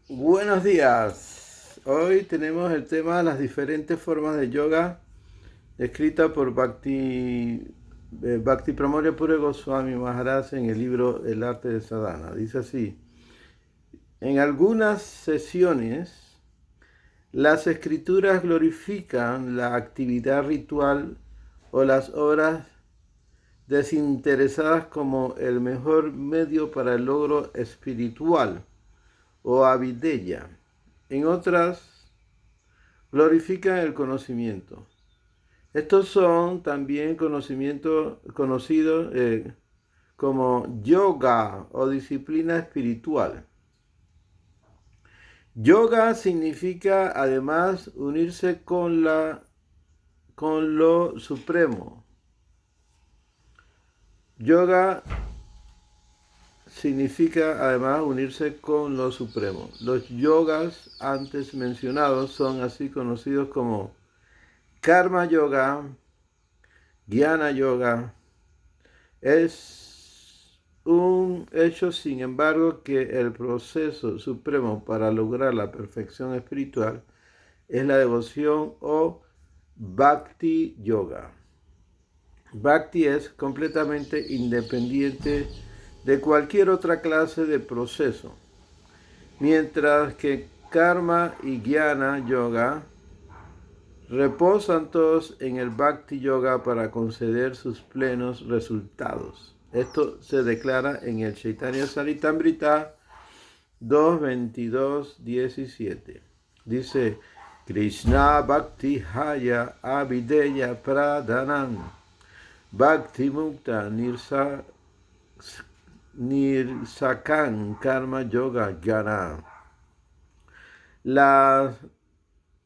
Buenos días. Hoy tenemos el tema de las diferentes formas de yoga escrita por Bhakti Pramodya Pure Goswami Maharaj en el libro El arte de sadhana. Dice así: en algunas sesiones las escrituras glorifican la actividad ritual o las obras desinteresadas como el mejor medio para el logro espiritual o avideya. En otras glorifican el conocimiento. Estos son también conocimientos conocidos como yoga o disciplina espiritual. Yoga significa además unirse con lo supremo. Yoga significa además unirse con lo supremo. Los yogas antes mencionados son así conocidos como Karma Yoga, Jnana Yoga. Es un hecho, sin embargo, que el proceso supremo para lograr la perfección espiritual es la devoción o Bhakti Yoga. Bhakti es completamente independiente de cualquier otra clase de proceso, mientras que Karma y Jnana Yoga reposan todos en el Bhakti Yoga para conceder sus plenos resultados. Esto se declara en el Chaitanya Charitamrita 2.22.17. Dice: Krishna Bhakti Haya Avideya Pradhanam Bhakti Mukta Nirsakan Karma Yoga Jnana. Las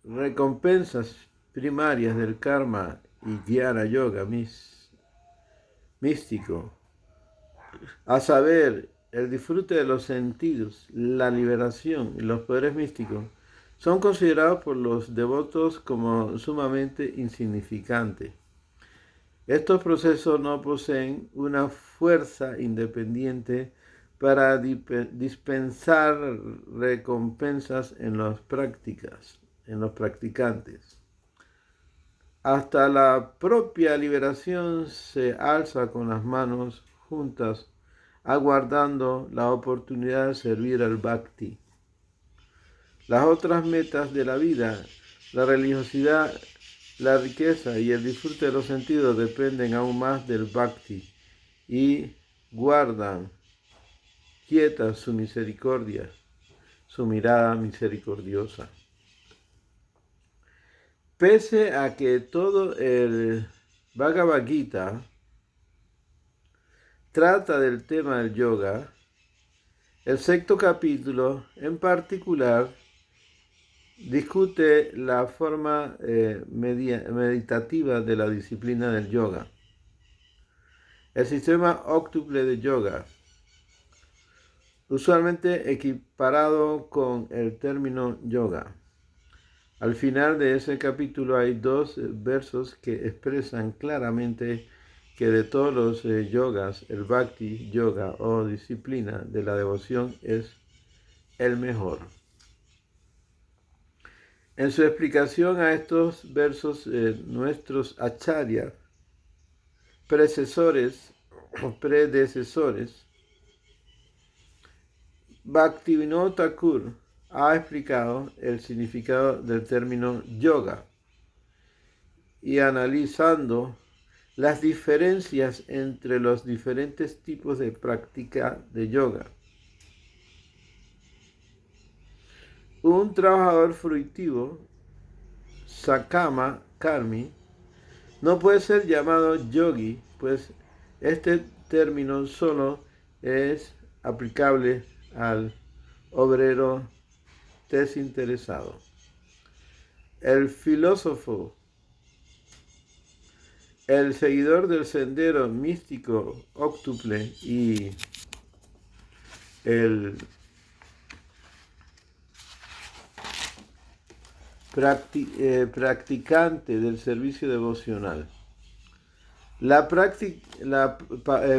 recompensas primarias del karma y dhyana yoga místico, a saber, el disfrute de los sentidos, la liberación y los poderes místicos, son considerados por los devotos como sumamente insignificantes. Estos procesos no poseen una fuerza independiente para dispensar recompensas en los practicantes. Hasta la propia liberación se alza con las manos juntas, aguardando la oportunidad de servir al Bhakti. Las otras metas de la vida, la religiosidad, la riqueza y el disfrute de los sentidos dependen aún más del Bhakti y guardan quieta su misericordia, su mirada misericordiosa. Pese a que todo el Bhagavad Gita trata del tema del yoga, el sexto capítulo en particular discute la forma meditativa de la disciplina del yoga. El sistema óctuple de yoga, usualmente equiparado con el término yoga. Al final de ese capítulo hay dos versos que expresan claramente que de todos los yogas, el Bhakti Yoga o disciplina de la devoción es el mejor. En su explicación a estos versos, nuestros acharyas, predecesores, Bhaktivinoda Thakur ha explicado el significado del término yoga y analizando las diferencias entre los diferentes tipos de práctica de yoga. Un trabajador fruitivo, Sakama Karmi, no puede ser llamado yogi, pues este término solo es aplicable al obrero desinteresado. El filósofo, el seguidor del sendero místico óctuple y el practicante del servicio devocional La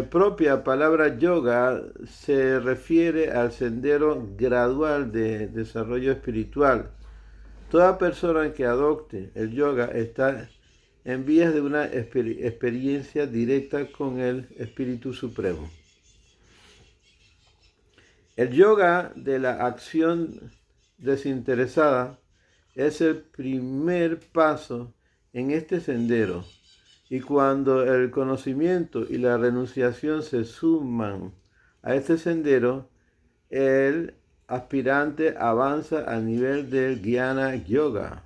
propia palabra yoga se refiere al sendero gradual de desarrollo espiritual. Toda persona que adopte el yoga está en vías de una experiencia directa con el Espíritu Supremo. El yoga de la acción desinteresada es el primer paso en este sendero, y cuando el conocimiento y la renunciación se suman a este sendero, el aspirante avanza al nivel del Jnana Yoga.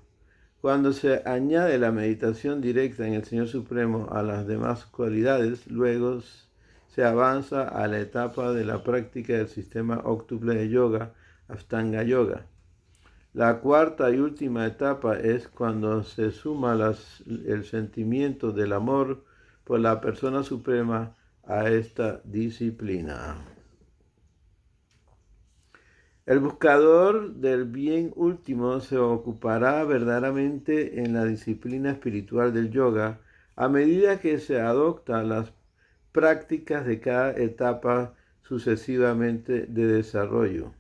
Cuando se añade la meditación directa en el Señor Supremo a las demás cualidades, luego se avanza a la etapa de la práctica del sistema óctuple de yoga, Ashtanga Yoga. La cuarta y última etapa es cuando se suma el sentimiento del amor por la persona suprema a esta disciplina. El buscador del bien último se ocupará verdaderamente en la disciplina espiritual del yoga a medida que se adoptan las prácticas de cada etapa sucesivamente de desarrollo.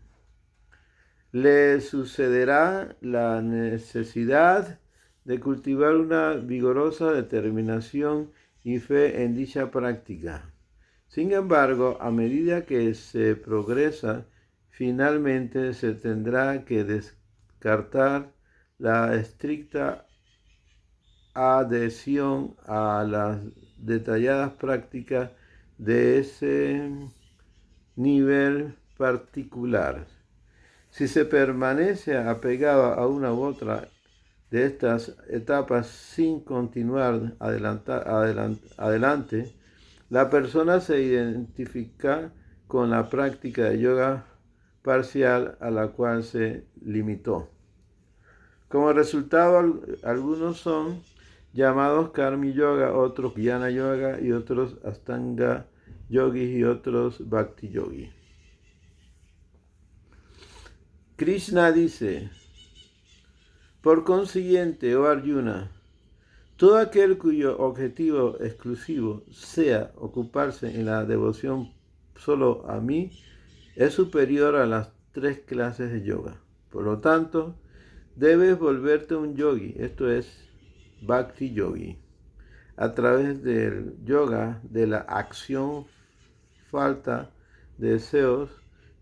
Le sucederá la necesidad de cultivar una vigorosa determinación y fe en dicha práctica. Sin embargo, a medida que se progresa, finalmente se tendrá que descartar la estricta adhesión a las detalladas prácticas de ese nivel particular. Si se permanece apegado a una u otra de estas etapas sin continuar adelante, la persona se identifica con la práctica de yoga parcial a la cual se limitó. Como resultado, algunos son llamados Karmi Yoga, otros Jnana Yoga y otros Ashtanga Yogis y otros Bhakti Yogi. Krishna dice: por consiguiente, oh Arjuna, todo aquel cuyo objetivo exclusivo sea ocuparse en la devoción solo a mí es superior a las 3 clases de yoga. Por lo tanto, debes volverte un yogi, esto es Bhakti Yogi, a través del yoga de la acción falta de deseos.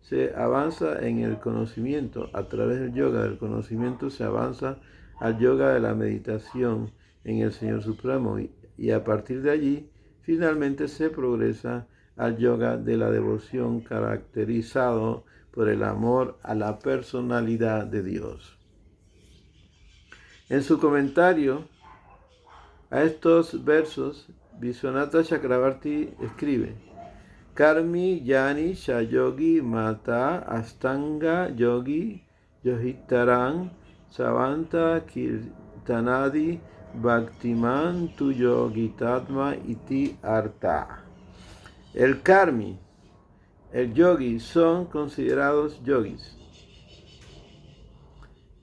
Se avanza en el conocimiento. A través del yoga del conocimiento se avanza al yoga de la meditación en el Señor Supremo y a partir de allí finalmente se progresa al yoga de la devoción caracterizado por el amor a la personalidad de Dios. En su comentario a estos versos, Vishwanatha Chakravarti escribe: Karmi Yani Shayogi Mata Astanga Yogi Yohitaran Savanta Kirtanadi Bhaktiman Tu Yogitatma Iti Arta. El Karmi, el Yogi son considerados yogis.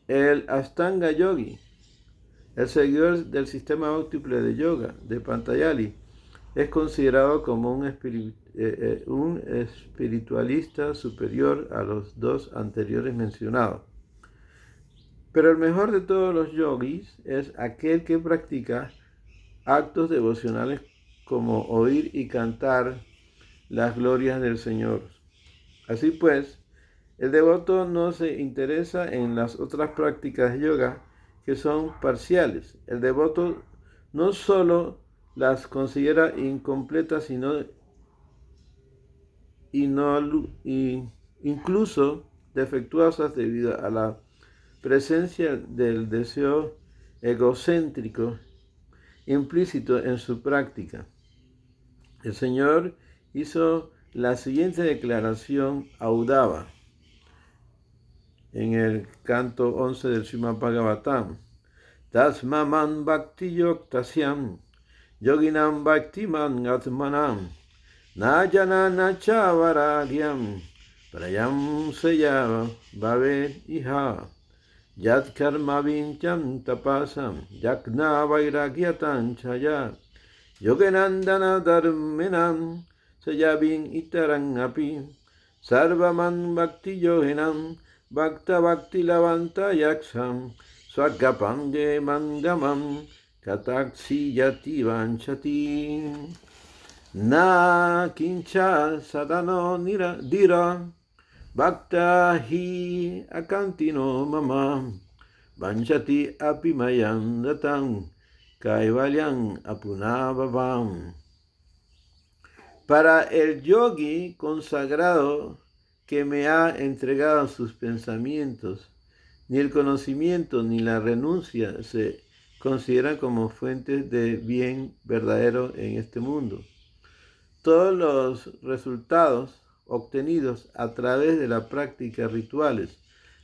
El Ashtanga Yogi, el seguidor del sistema óctuple de yoga de Patanjali, es considerado como un espiritualista superior a los dos anteriores mencionados. Pero el mejor de todos los yogis es aquel que practica actos devocionales como oír y cantar las glorias del Señor. Así pues, el devoto no se interesa en las otras prácticas de yoga que son parciales. El devoto no solo las considera incompletas, sino incluso defectuosas debido a la presencia del deseo egocéntrico implícito en su práctica. El Señor hizo la siguiente declaración a Uddhava en el canto 11 del Srimad Bhagavatam: Tasmaman bhakti yoktasyam yoginam bhaktiman atmanam najanana chavaragyam prayam seya bhavet iha yat karma vincham tapasam yakna vairagyatam chaya Yoganandana Dharmenam Sayabin Itaran Api Sarvaman Bhakti Yohinam Bhakta Bhakti Lavanta Yaksam Swagapange Mangamam Kataksi Yati Vanchati Na Kincha Sadano Nira Dira Bhakta Hi Akantino Mama Vanchati Api Mayandatam Kaivalyan Apunavavam. Para el yogi consagrado que me ha entregado sus pensamientos, ni el conocimiento ni la renuncia se consideran como fuentes de bien verdadero en este mundo. Todos los resultados obtenidos a través de la práctica rituales,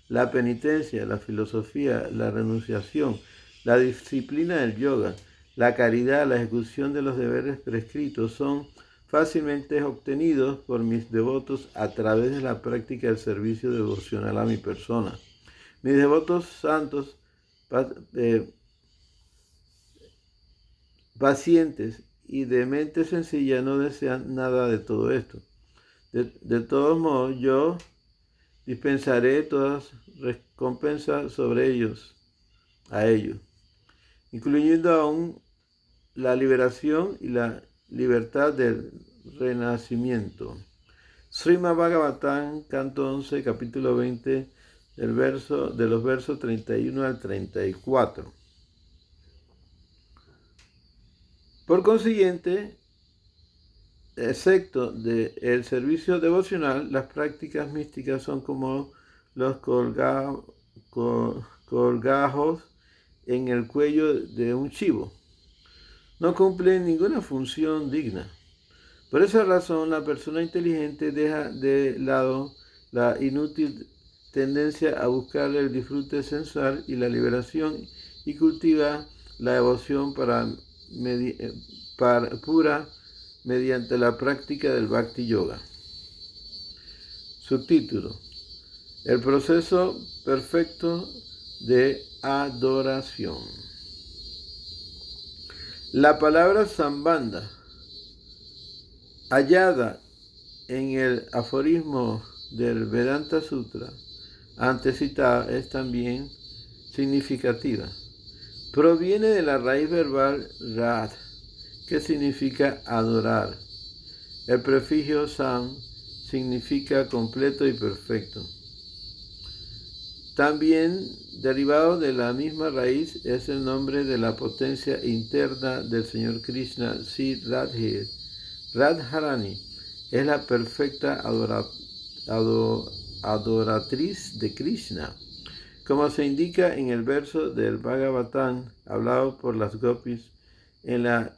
la penitencia, la filosofía, la renunciación, la disciplina del yoga, la caridad, la ejecución de los deberes prescritos son fácilmente obtenidos por mis devotos a través de la práctica del servicio devocional a mi persona. Mis devotos santos, pacientes y de mente sencilla no desean nada de todo esto. De todos modos, yo dispensaré todas recompensas sobre ellos, a ellos, incluyendo aún la liberación y la libertad del renacimiento. Srimad Bhagavatam, canto 11, capítulo 20, de los versos 31 al 34. Por consiguiente, excepto del servicio devocional, las prácticas místicas son como los colgajos en el cuello de un chivo. No cumplen ninguna función digna. Por esa razón, la persona inteligente deja de lado la inútil tendencia a buscar el disfrute sensual y la liberación y cultiva la devoción pura mediante la práctica del Bhakti Yoga. Subtítulo: el proceso perfecto de adoración. La palabra Sambandha, hallada en el aforismo del Vedanta Sutra antes citada, es también significativa. Proviene de la raíz verbal rad, que significa adorar. El prefijo sam significa completo y perfecto. También, derivado de la misma raíz, es el nombre de la potencia interna del Señor Krishna, Sri Radharani. Es la perfecta adoratriz de Krishna, como se indica en el verso del Bhagavatam hablado por las gopis en la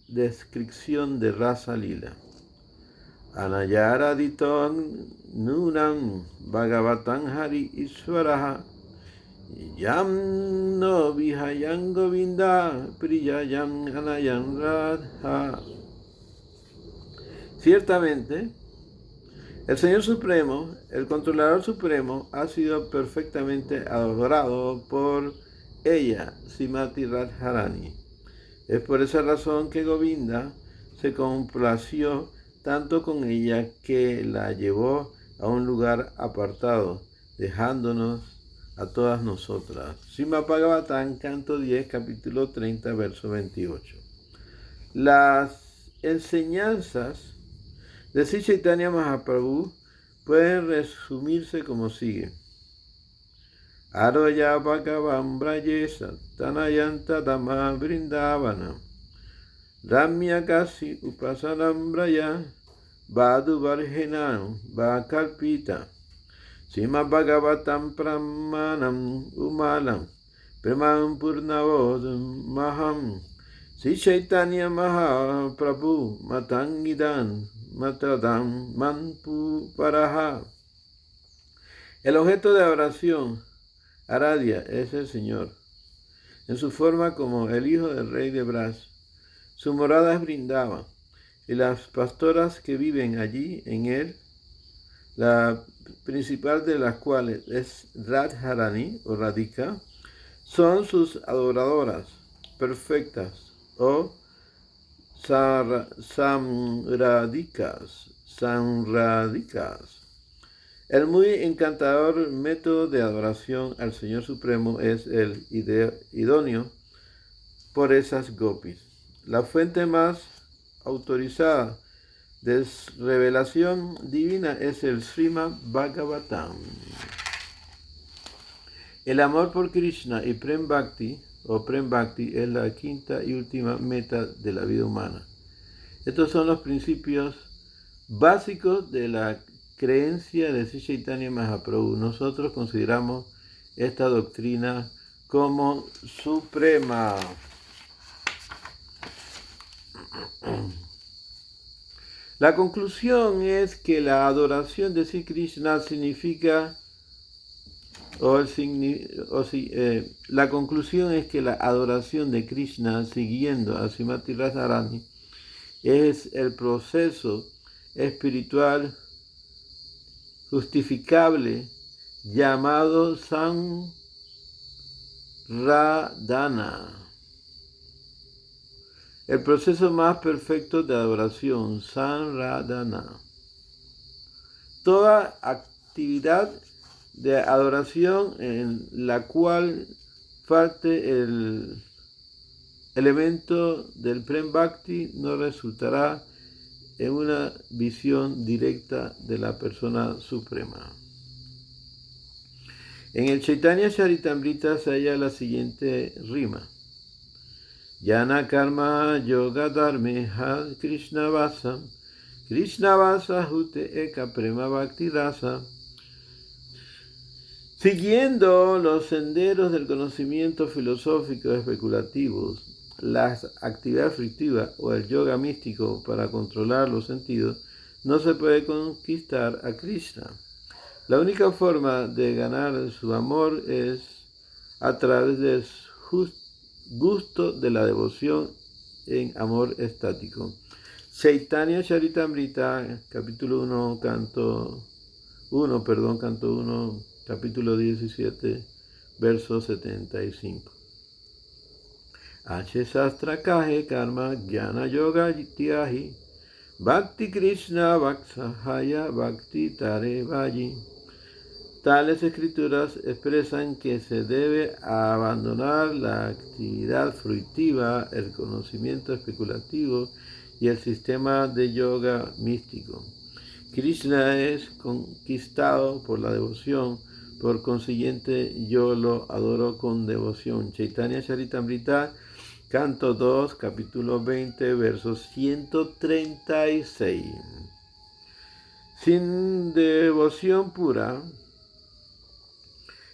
descripción de Rasa Lila. Anayaraditon Nunam Bhagavatam Hari Iswaraha Yam no Vihayam Govinda Priyayam Anayam Radha. Ciertamente, el Señor Supremo, el Controlador Supremo, ha sido perfectamente adorado por ella, Srimati Radharani. Es por esa razón que Govinda se complació tanto con ella que la llevó a un lugar apartado, dejándonos a todas nosotras. Srimad Bhagavatam, canto 10, capítulo 30, verso 28. Las enseñanzas de Sri Chaitanya Mahaprabhu pueden resumirse como sigue. Aroya Bhagavam Brajesa Tanayanta Dhamma Vrindavana Ramya Kasi Upasanam Braya Badu Varhenam Vakalpita Sima Bhagavatam Pramanam Umalam Premam Purnavodam Maham Sri Chaitanya Mahaprabhu Matangidan Matradam Manpu Paraha. El objeto de oración, Aradia, es el Señor, en su forma como el hijo del rey de Braj. Su morada es Vrindava, y las pastoras que viven allí en él, la principal de las cuales es Radharani o Radhika, son sus adoradoras perfectas o Samradikas. El muy encantador método de adoración al Señor Supremo es el idóneo por esas gopis. La fuente más autorizada de revelación divina es el Srimad Bhagavatam. El amor por Krishna y Prem Bhakti o Prem Bhakti es la quinta y última meta de la vida humana. Estos son los principios básicos de la creencia de Sri Chaitanya Mahaprabhu. Nosotros consideramos esta doctrina como suprema. La conclusión es que la adoración de Sri Krishna significa, la conclusión es que la adoración de Krishna siguiendo a Srimati Radharani es el proceso espiritual justificable llamado Samradhana. El proceso más perfecto de adoración, Samradhana. Toda actividad de adoración en la cual falte el elemento del Prem Bhakti no resultará en una visión directa de la persona suprema. En el Chaitanya Charitamrita se halla la siguiente rima. Yana karma yoga dharme had Krishna vasa hute eka prema bhakti rasa. Siguiendo los senderos del conocimiento filosófico especulativos, la actividad frictiva o el yoga místico para controlar los sentidos, no se puede conquistar a Krishna. La única forma de ganar su amor es a través del gusto de la devoción en amor estático. Chaitanya Charitamrita, capítulo 1, canto 1, capítulo 17, verso 75. H. Sastra Kahe Karma Jnana Yoga Jityahi Bhakti Krishna Vaksahaya Bhakti Tare Vaji. Tales escrituras expresan que se debe abandonar la actividad fruitiva, el conocimiento especulativo y el sistema de yoga místico. Krishna es conquistado por la devoción, por consiguiente yo lo adoro con devoción. Chaitanya Charitamrita, canto 2, capítulo 20, verso 136. Sin devoción pura,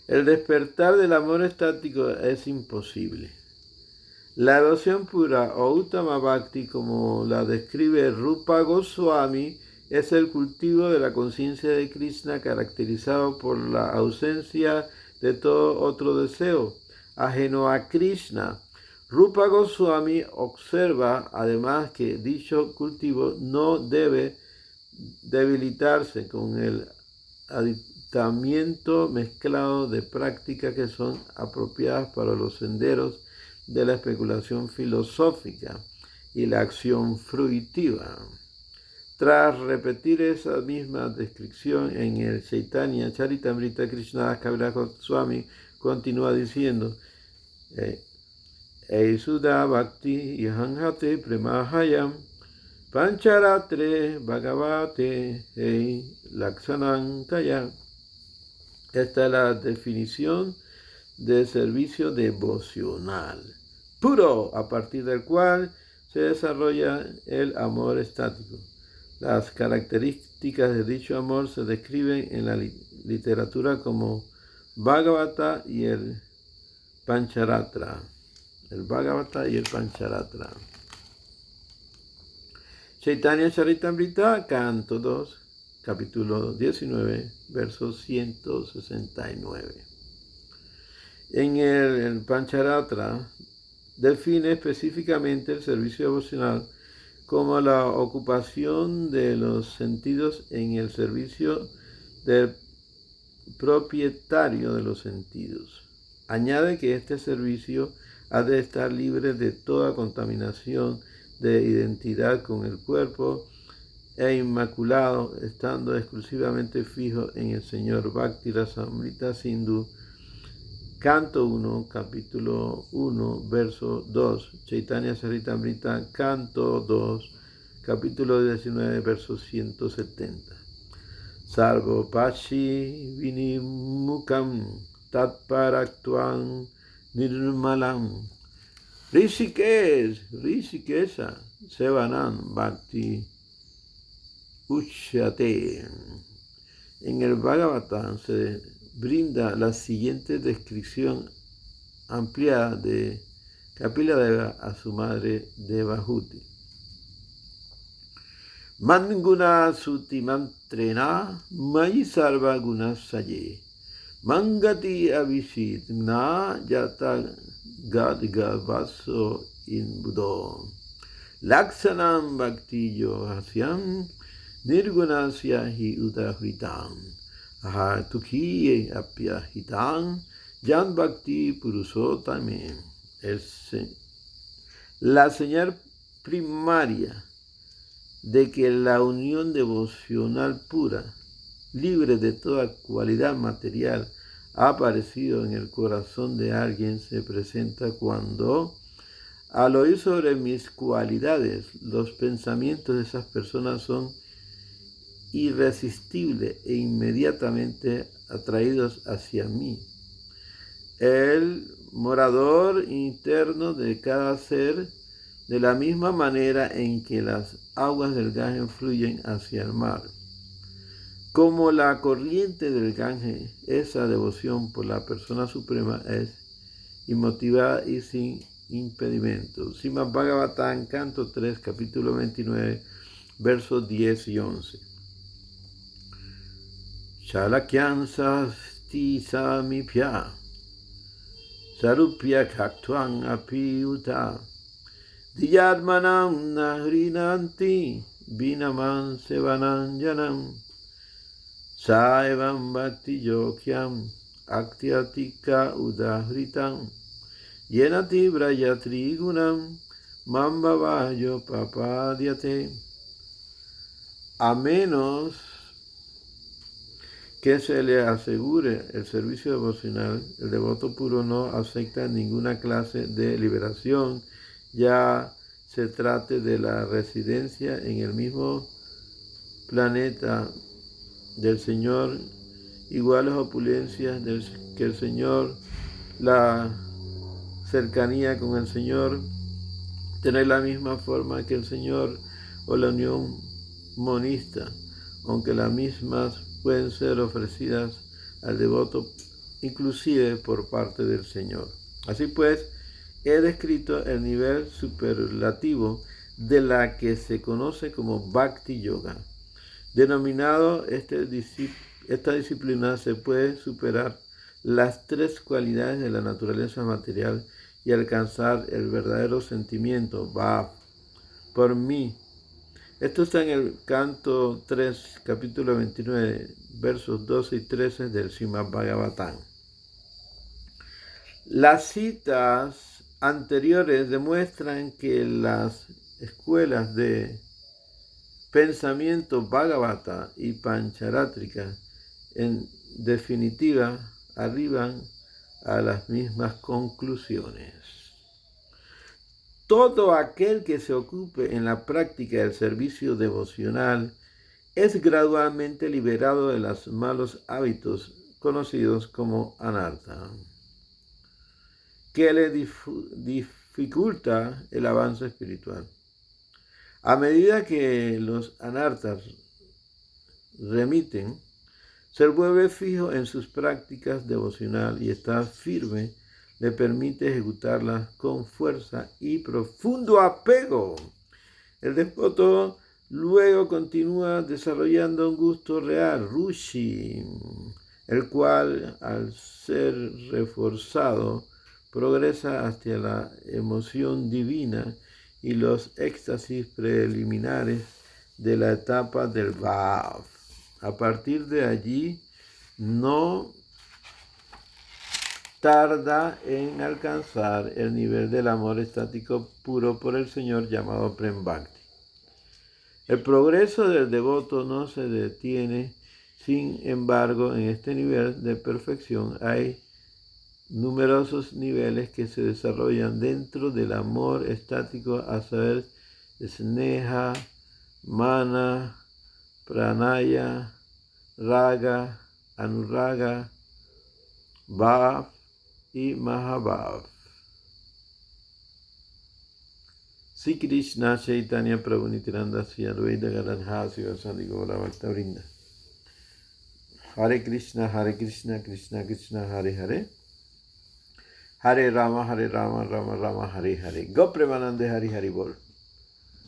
el despertar del amor estático es imposible. La devoción pura o Uttama Bhakti, como la describe Rupa Goswami, es el cultivo de la conciencia de Krishna caracterizado por la ausencia de todo otro deseo ajeno a Krishna. Rupa Goswami observa además que dicho cultivo no debe debilitarse con el aditamiento mezclado de prácticas que son apropiadas para los senderos de la especulación filosófica y la acción fruitiva. Tras repetir esa misma descripción en el Chaitanya Charitamrita, Krishnadas Kaviraj Goswami continúa diciendo: Eisuda Bhakti Yahanhate Premahayam Pancharatre Bhagavate Lakshanankaya. Esta es la definición de servicio devocional puro, a partir del cual se desarrolla el amor estático. Las características de dicho amor se describen en la literatura como Bhagavata y el Pancharatra. El Bhagavata y el Pancharatra. Chaitanya Charitamrita, canto 2, capítulo 19, verso 169. En el Pancharatra define específicamente el servicio devocional como la ocupación de los sentidos en el servicio del propietario de los sentidos. Añade que este servicio ha de estar libre de toda contaminación de identidad con el cuerpo e inmaculado, estando exclusivamente fijo en el Señor. Bhakti Rasamrita Sindhu, Canto 1, capítulo 1, verso 2. Chaitanya Charitamrita, Canto 2, capítulo 19, verso 170. Sarvo Pashi Vinimukam Tatparaktuam Nirmalam Rishikesha Sevanam Bhakti Uchyate. En el Bhagavatam se brinda la siguiente descripción ampliada de Kapila Deva a su madre Devahuti. Manguna suti mantrena mayi sarva guna saye mangati avishit na yata gadga vaso in budo laksanam bhakti yohasyam nirgunasya hi udahritam aha tukhiye apyahitam yan bhakti purushotame. La señal primaria de que la unión devocional pura, libre de toda cualidad material, ha aparecido en el corazón de alguien se presenta cuando, al oír sobre mis cualidades, los pensamientos de esas personas son irresistibles e inmediatamente atraídos hacia mí. El morador interno de cada ser, de la misma manera en que las aguas del Ganges fluyen hacia el mar. Como la corriente del Ganges, esa devoción por la persona suprema es inmotivada y sin impedimento. Srimad Bhagavatam, Canto 3, capítulo 29, versos 10 y 11. Shalakyan sasti samipya sarupya kaktuan api uta Diyadmanam nahrinanti binaman sevananjanam saevam bhakti yokyam aktyatika udahritam yenati brayatri gunam mambavayo papadyate. A menos que se le asegure el servicio devocional, el devoto puro no acepta ninguna clase de liberación, ya se trate de la residencia en el mismo planeta del Señor, iguales opulencias que el Señor, la cercanía con el Señor, tener la misma forma que el Señor o la unión monista, aunque las mismas pueden ser ofrecidas al devoto inclusive por parte del Señor. Así pues, he descrito el nivel superlativo de la que se conoce como Bhakti Yoga. Denominado esta disciplina se puede superar las tres cualidades de la naturaleza material y alcanzar el verdadero sentimiento, Bhav, por mí. Esto está en el Canto 3, capítulo 29, versos 12 y 13 del Srimad Bhagavatam. Las citas anteriores demuestran que las escuelas de pensamiento Bhagavata y Pancharatrika, en definitiva, arriban a las mismas conclusiones. Todo aquel que se ocupe en la práctica del servicio devocional es gradualmente liberado de los malos hábitos conocidos como anartha, que le dificulta el avance espiritual. A medida que los anarthas remiten, se vuelve fijo en sus prácticas devocionales y estar firme le permite ejecutarlas con fuerza y profundo apego. El devoto luego continúa desarrollando un gusto real, ruchi, el cual, al ser reforzado, progresa hacia la emoción divina y los éxtasis preliminares de la etapa del Bhav. A partir de allí, no tarda en alcanzar el nivel del amor estático puro por el Señor llamado Prem Bhakti. El progreso del devoto no se detiene, sin embargo, en este nivel de perfección hay numerosos niveles que se desarrollan dentro del amor estático, a saber, sneha, mana, pranaya, raga, anuraga, bhav y mahabhav. Sri Krishna Chaitanya Prabhu Nityananda Sri Advaita Gadadhara Sivasadi Gaura Bhakta Vrinda. Hare Krishna, Krishna Krishna, Hare Hare. Hare Rama, Rama Rama, Hare Hare. Go Premanande Hari Hari Bol.